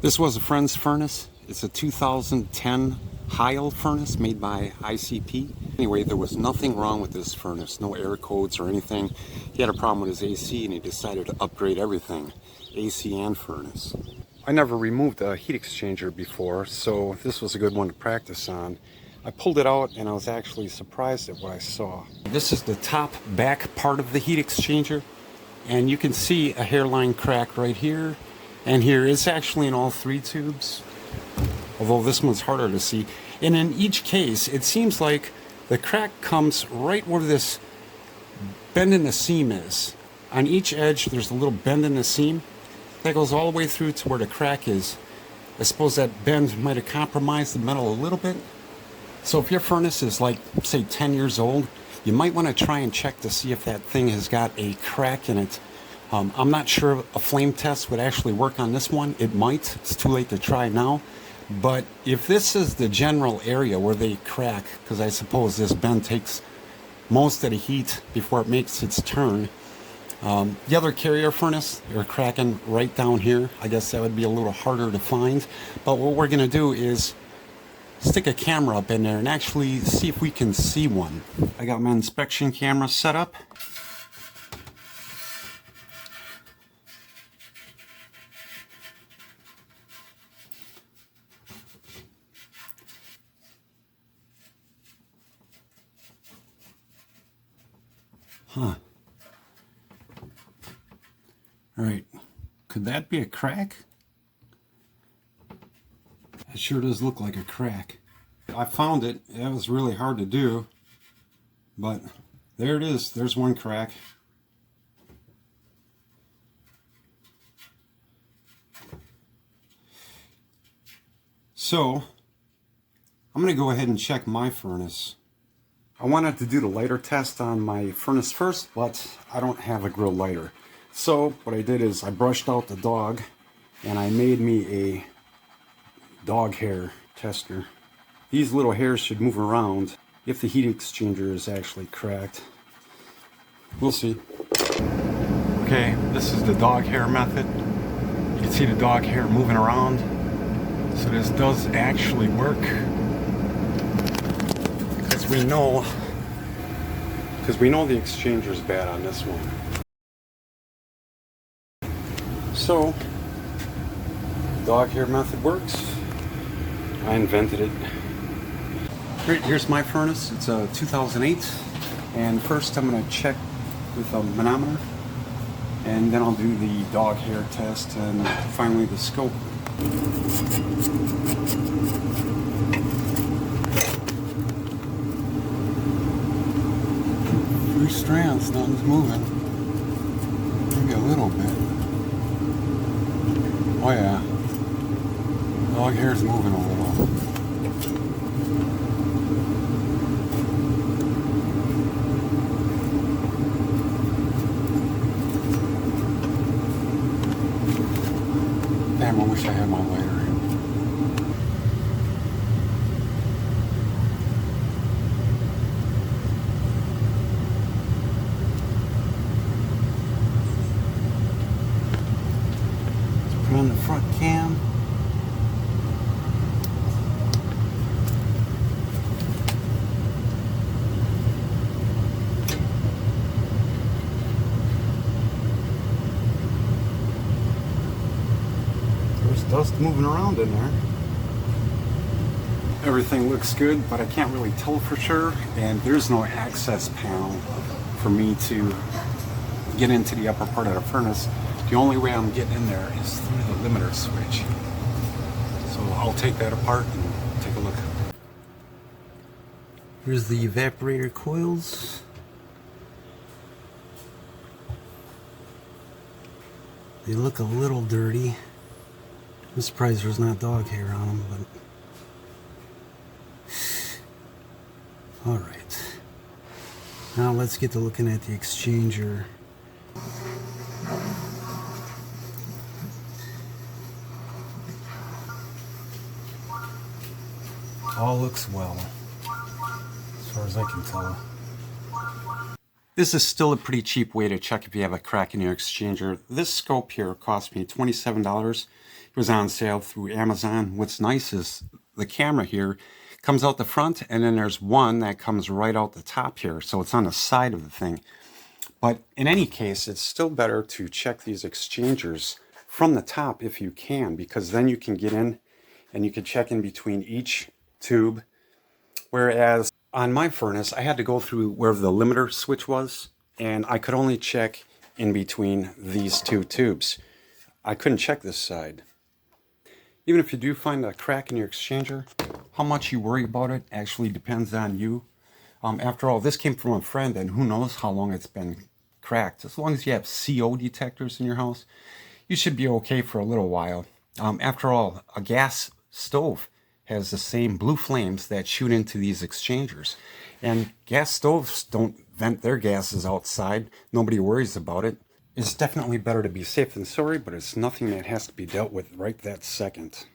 This was a friend's furnace. It's a 2010 Heil furnace made by ICP. Anyway, there was nothing wrong with this furnace, no air codes or anything. He had a problem with his AC and he decided to upgrade everything, AC and furnace. I never removed a heat exchanger before, so this was a good one to practice on. I pulled it out and I was actually surprised at what I saw. This is the top back part of the heat exchanger, and you can see a hairline crack right here and here. It's actually in all three tubes, although this one's harder to see. And in each case, it seems like the crack comes right where this bend in the seam is. On each edge, there's a little bend in the seam that goes all the way through to where the crack is. I suppose that bend might have compromised the metal a little bit. So if your furnace is like, say, 10 years old, you might want to try and check to see if that thing has got a crack in it. I'm not sure a flame test would actually work on this one. It might. It's too late to try now. But if this is the general area where they crack, because I suppose this bend takes most of the heat before it makes its turn. The other carrier furnace, they're cracking right down here. I guess that would be a little harder to find. But what we're going to do is stick a camera up in there and actually see if we can see one. I got my inspection camera set up. Huh. All right. Could that be a crack? It sure does look like a crack. I found it. It was really hard to do, but there it is. There's one crack. So I'm going to go ahead and check my furnace. I wanted to do the lighter test on my furnace first, but I don't have a grill lighter. So what I did is I brushed out the dog and I made me a dog hair tester. These little hairs should move around if the heat exchanger is actually cracked. We'll see. Okay, this is the dog hair method. You can see the dog hair moving around. So this does actually work. Because we know the exchanger is bad on this one. So, dog hair method works. I invented it. Here's my furnace. It's a 2008. And first I'm going to check with a manometer. And then I'll do the dog hair test and finally the scope. 3 strands, nothing's moving. Maybe a little bit. Oh yeah. Dog hair's moving a little. Damn, I wish I had my lighter in. Let's put on the front cam. There's dust moving around in there. Everything looks good, but I can't really tell for sure, and there's no access panel for me to get into the upper part of the furnace. The only way I'm getting in there is through the limiter switch. So I'll take that apart and take a look. Here's the evaporator coils. They look a little dirty. I'm surprised there's not dog hair on them, but alright. Now let's get to looking at the exchanger. All looks well, as far as I can tell. This is still a pretty cheap way to check if you have a crack in your exchanger. This scope here cost me $27. It was on sale through Amazon. What's nice is the camera here comes out the front, and then there's one that comes right out the top here. So it's on the side of the thing. But in any case, it's still better to check these exchangers from the top if you can, because then you can get in and you can check in between each tube. Whereas on my furnace, I had to go through where the limiter switch was, and I could only check in between these two tubes. I couldn't check this side. Even if you do find a crack in your exchanger, how much you worry about it actually depends on you. After all, this came from a friend, and who knows how long it's been cracked. As long as you have CO detectors in your house, you should be okay for a little while. After all, a gas stove has the same blue flames that shoot into these exchangers. And gas stoves don't vent their gases outside. Nobody worries about it. It's definitely better to be safe than sorry, but it's nothing that has to be dealt with right that second.